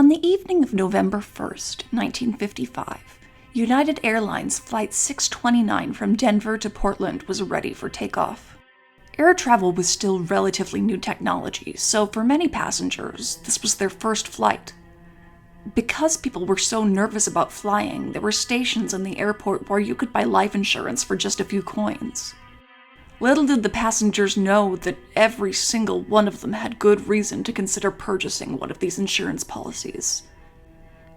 On the evening of November 1st, 1955, United Airlines Flight 629 from Denver to Portland was ready for takeoff. Air travel was still relatively new technology, so for many passengers, this was their first flight. Because people were so nervous about flying, there were stations in the airport where you could buy life insurance for just a few coins. Little did the passengers know that every single one of them had good reason to consider purchasing one of these insurance policies.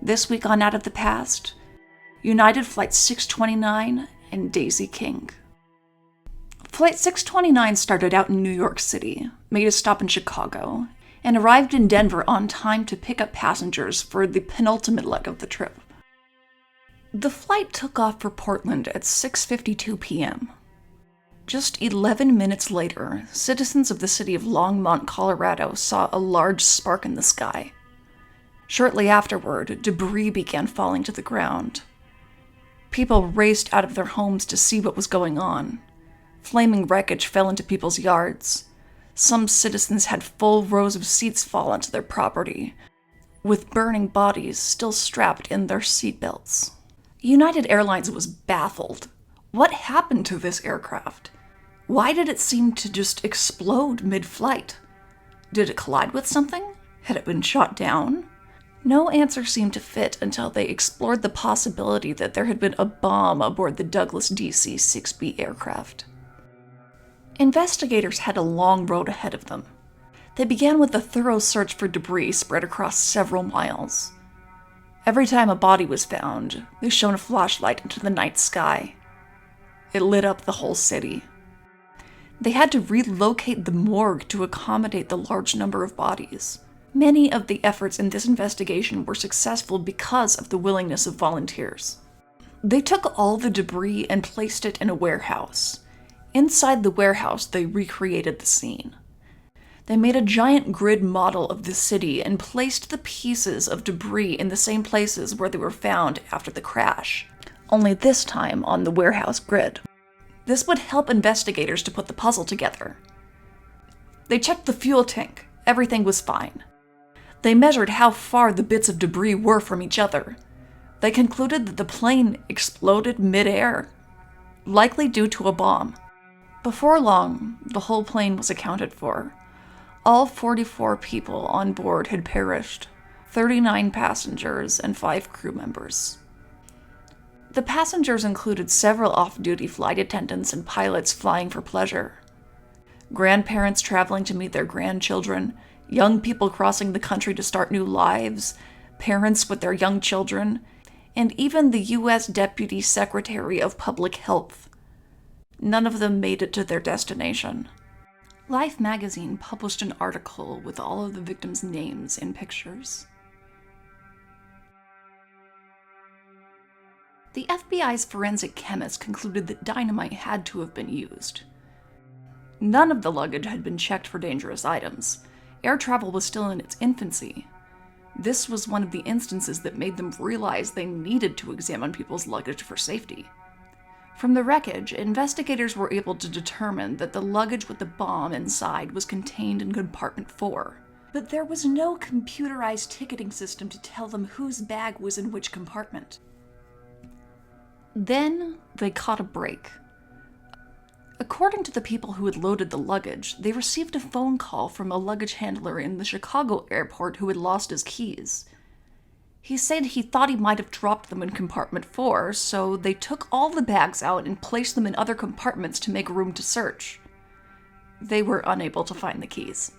This week on Out of the Past, United Flight 629 and Daisie King. Flight 629 started out in New York City, made a stop in Chicago, and arrived in Denver on time to pick up passengers for the penultimate leg of the trip. The flight took off for Portland at 6:52 p.m. Just 11 minutes later, citizens of the city of Longmont, Colorado saw a large spark in the sky. Shortly afterward, debris began falling to the ground. People raced out of their homes to see what was going on. Flaming wreckage fell into people's yards. Some citizens had full rows of seats fall onto their property, with burning bodies still strapped in their seatbelts. United Airlines was baffled. What happened to this aircraft? Why did it seem to just explode mid-flight? Did it collide with something? Had it been shot down? No answer seemed to fit until they explored the possibility that there had been a bomb aboard the Douglas DC-6B aircraft. Investigators had a long road ahead of them. They began with a thorough search for debris spread across several miles. Every time a body was found, they shone a flashlight into the night sky. It lit up the whole city. They had to relocate the morgue to accommodate the large number of bodies. Many of the efforts in this investigation were successful because of the willingness of volunteers. They took all the debris and placed it in a warehouse. Inside the warehouse, they recreated the scene. They made a giant grid model of the city and placed the pieces of debris in the same places where they were found after the crash, only this time on the warehouse grid. This would help investigators to put the puzzle together. They checked the fuel tank. Everything was fine. They measured how far the bits of debris were from each other. They concluded that the plane exploded mid-air, likely due to a bomb. Before long, the whole plane was accounted for. All 44 people on board had perished, 39 passengers and 5 crew members. The passengers included several off-duty flight attendants and pilots flying for pleasure, grandparents traveling to meet their grandchildren, young people crossing the country to start new lives, parents with their young children, and even the U.S. Deputy Secretary of Public Health. None of them made it to their destination. Life magazine published an article with all of the victims' names and pictures. The FBI's forensic chemist concluded that dynamite had to have been used. None of the luggage had been checked for dangerous items. Air travel was still in its infancy. This was one of the instances that made them realize they needed to examine people's luggage for safety. From the wreckage, investigators were able to determine that the luggage with the bomb inside was contained in compartment 4. But there was no computerized ticketing system to tell them whose bag was in which compartment. Then they caught a break. According to the people who had loaded the luggage, they received a phone call from a luggage handler in the Chicago airport who had lost his keys. He said he thought he might have dropped them in compartment 4, so they took all the bags out and placed them in other compartments to make room to search. They were unable to find the keys.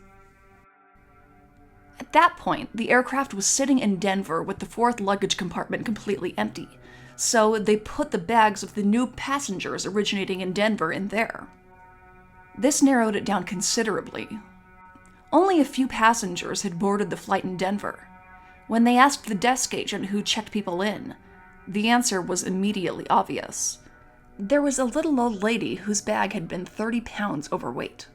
At that point, the aircraft was sitting in Denver with the 4th luggage compartment completely empty, so they put the bags of the new passengers originating in Denver in there. This narrowed it down considerably. Only a few passengers had boarded the flight in Denver. When they asked the desk agent who checked people in, the answer was immediately obvious. There was a little old lady whose bag had been 30 pounds overweight.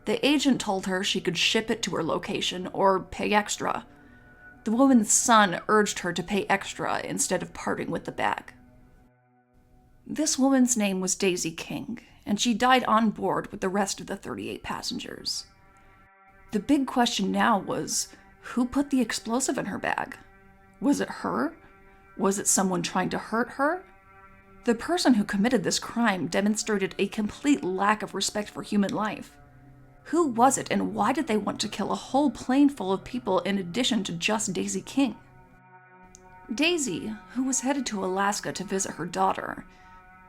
The agent told her she could ship it to her location or pay extra. The woman's son urged her to pay extra instead of parting with the bag. This woman's name was Daisie King, and she died on board with the rest of the 38 passengers. The big question now was, Who put the explosive in her bag? Was it her? Was it someone trying to hurt her? The person who committed this crime demonstrated a complete lack of respect for human life. Who was it, and why did they want to kill a whole plane full of people in addition to just Daisie King? Daisie, who was headed to Alaska to visit her daughter,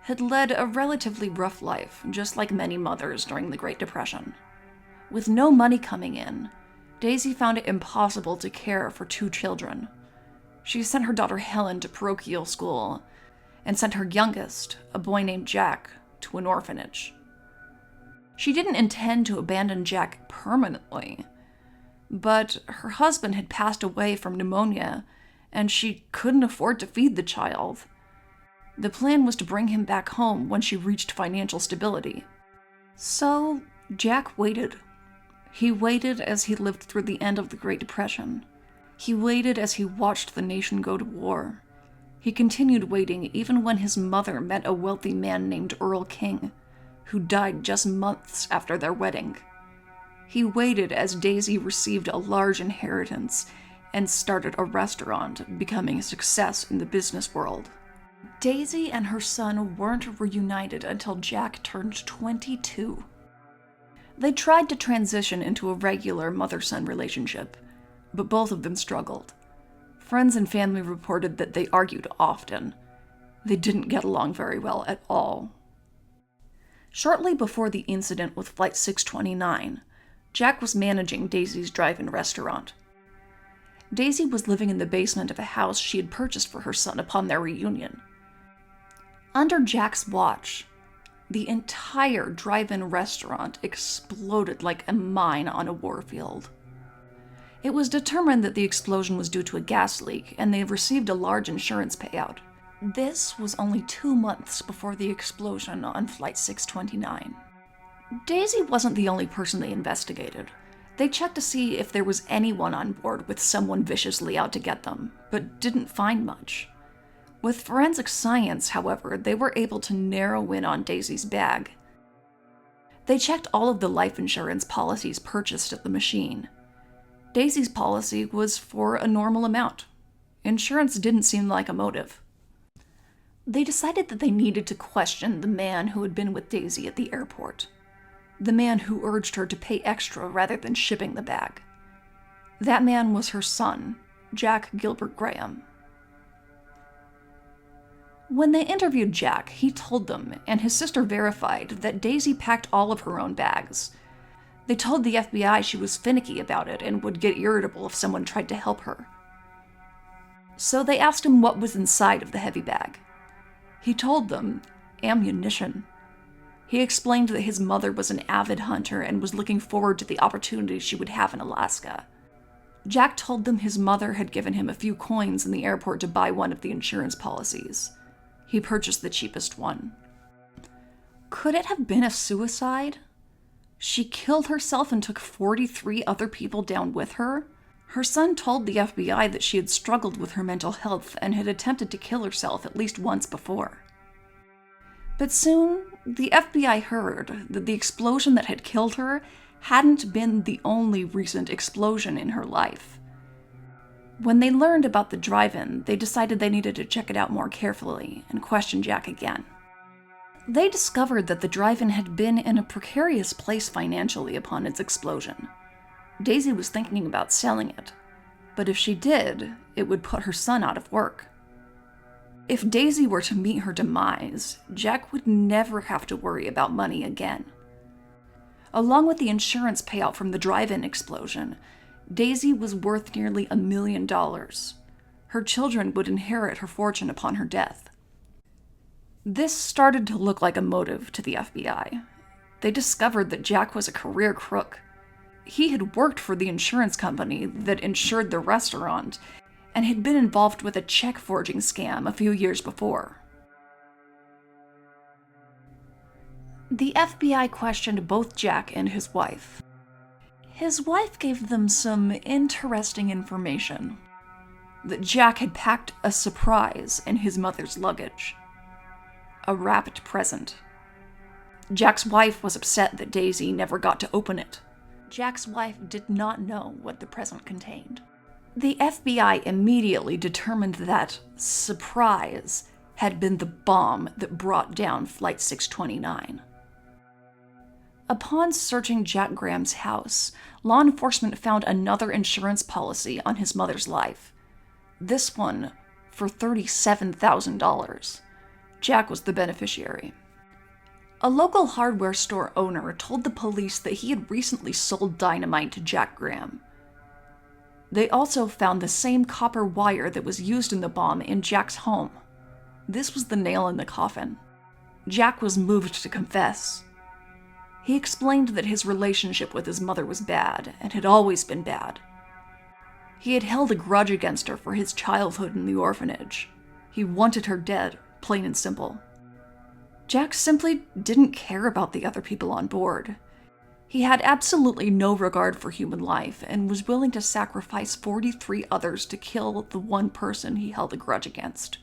had led a relatively rough life, just like many mothers during the Great Depression. With no money coming in, Daisie found it impossible to care for 2 children. She sent her daughter Helen to parochial school, and sent her youngest, a boy named Jack, to an orphanage. She didn't intend to abandon Jack permanently, but her husband had passed away from pneumonia, and she couldn't afford to feed the child. The plan was to bring him back home when she reached financial stability. So, Jack waited. He waited as he lived through the end of the Great Depression. He waited as he watched the nation go to war. He continued waiting even when his mother met a wealthy man named Earl King, who died just months after their wedding. He waited as Daisie received a large inheritance and started a restaurant, becoming a success in the business world. Daisie and her son weren't reunited until Jack turned 22. They tried to transition into a regular mother-son relationship, but both of them struggled. Friends and family reported that they argued often. They didn't get along very well at all. Shortly before the incident with Flight 629, Jack was managing Daisie's drive-in restaurant. Daisie was living in the basement of a house she had purchased for her son upon their reunion. Under Jack's watch, the entire drive-in restaurant exploded like a mine on a warfield. It was determined that the explosion was due to a gas leak, and they received a large insurance payout. This was only 2 months before the explosion on Flight 629. Daisie wasn't the only person they investigated. They checked to see if there was anyone on board with someone viciously out to get them, but didn't find much. With forensic science, however, they were able to narrow in on Daisie's bag. They checked all of the life insurance policies purchased at the machine. Daisie's policy was for a normal amount. Insurance didn't seem like a motive. They decided that they needed to question the man who had been with Daisie at the airport. The man who urged her to pay extra rather than shipping the bag. That man was her son, Jack Gilbert Graham. When they interviewed Jack, he told them, and his sister verified, that Daisie packed all of her own bags. They told the FBI she was finicky about it and would get irritable if someone tried to help her. So they asked him what was inside of the heavy bag. He told them, ammunition. He explained that his mother was an avid hunter and was looking forward to the opportunities she would have in Alaska. Jack told them his mother had given him a few coins in the airport to buy one of the insurance policies. He purchased the cheapest one. Could it have been a suicide? She killed herself and took 43 other people down with her? Her son told the FBI that she had struggled with her mental health and had attempted to kill herself at least once before. But soon, the FBI heard that the explosion that had killed her hadn't been the only recent explosion in her life. When they learned about the drive-in, they decided they needed to check it out more carefully and question Jack again. They discovered that the drive-in had been in a precarious place financially upon its explosion. Daisie was thinking about selling it, but if she did, it would put her son out of work. If Daisie were to meet her demise, Jack would never have to worry about money again. Along with the insurance payout from the drive-in explosion, Daisie was worth nearly $1 million. Her children would inherit her fortune upon her death. This started to look like a motive to the FBI. They discovered that Jack was a career crook. He had worked for the insurance company that insured the restaurant and had been involved with a check forging scam a few years before. The FBI questioned both Jack and his wife. His wife gave them some interesting information. That Jack had packed a surprise in his mother's luggage. A wrapped present. Jack's wife was upset that Daisie never got to open it. Jack's wife did not know what the present contained. The FBI immediately determined that surprise had been the bomb that brought down Flight 629. Upon searching Jack Graham's house, law enforcement found another insurance policy on his mother's life. This one for $37,000. Jack was the beneficiary. A local hardware store owner told the police that he had recently sold dynamite to Jack Graham. They also found the same copper wire that was used in the bomb in Jack's home. This was the nail in the coffin. Jack was moved to confess. He explained that his relationship with his mother was bad, and had always been bad. He had held a grudge against her for his childhood in the orphanage. He wanted her dead, plain and simple. Jack simply didn't care about the other people on board. He had absolutely no regard for human life, and was willing to sacrifice 43 others to kill the one person he held a grudge against.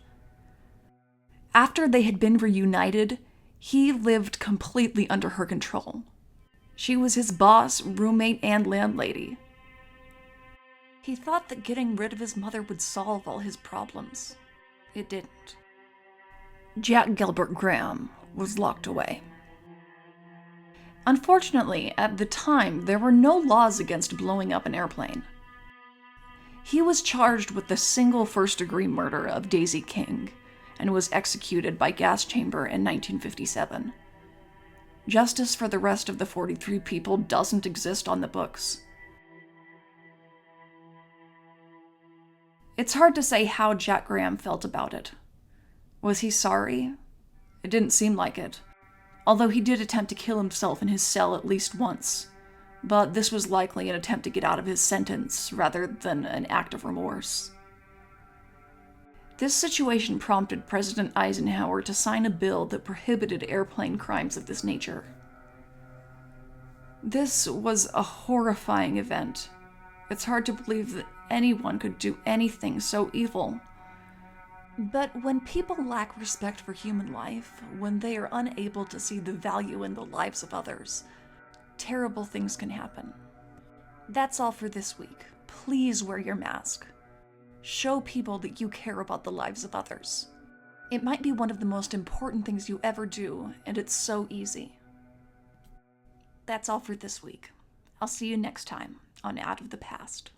After they had been reunited, he lived completely under her control. She was his boss, roommate, and landlady. He thought that getting rid of his mother would solve all his problems. It didn't. Jack Gilbert Graham was locked away. Unfortunately, at the time, there were no laws against blowing up an airplane. He was charged with the single first-degree murder of Daisie King, and was executed by gas chamber in 1957. Justice for the rest of the 43 people doesn't exist on the books. It's hard to say how Jack Graham felt about it. Was he sorry? It didn't seem like it, although he did attempt to kill himself in his cell at least once, but this was likely an attempt to get out of his sentence rather than an act of remorse. This situation prompted President Eisenhower to sign a bill that prohibited airplane crimes of this nature. This was a horrifying event. It's hard to believe that anyone could do anything so evil. But when people lack respect for human life, when they are unable to see the value in the lives of others, terrible things can happen. That's all for this week. Please wear your mask. Show people that you care about the lives of others. It might be one of the most important things you ever do, and it's so easy. That's all for this week. I'll see you next time on Out of the Past.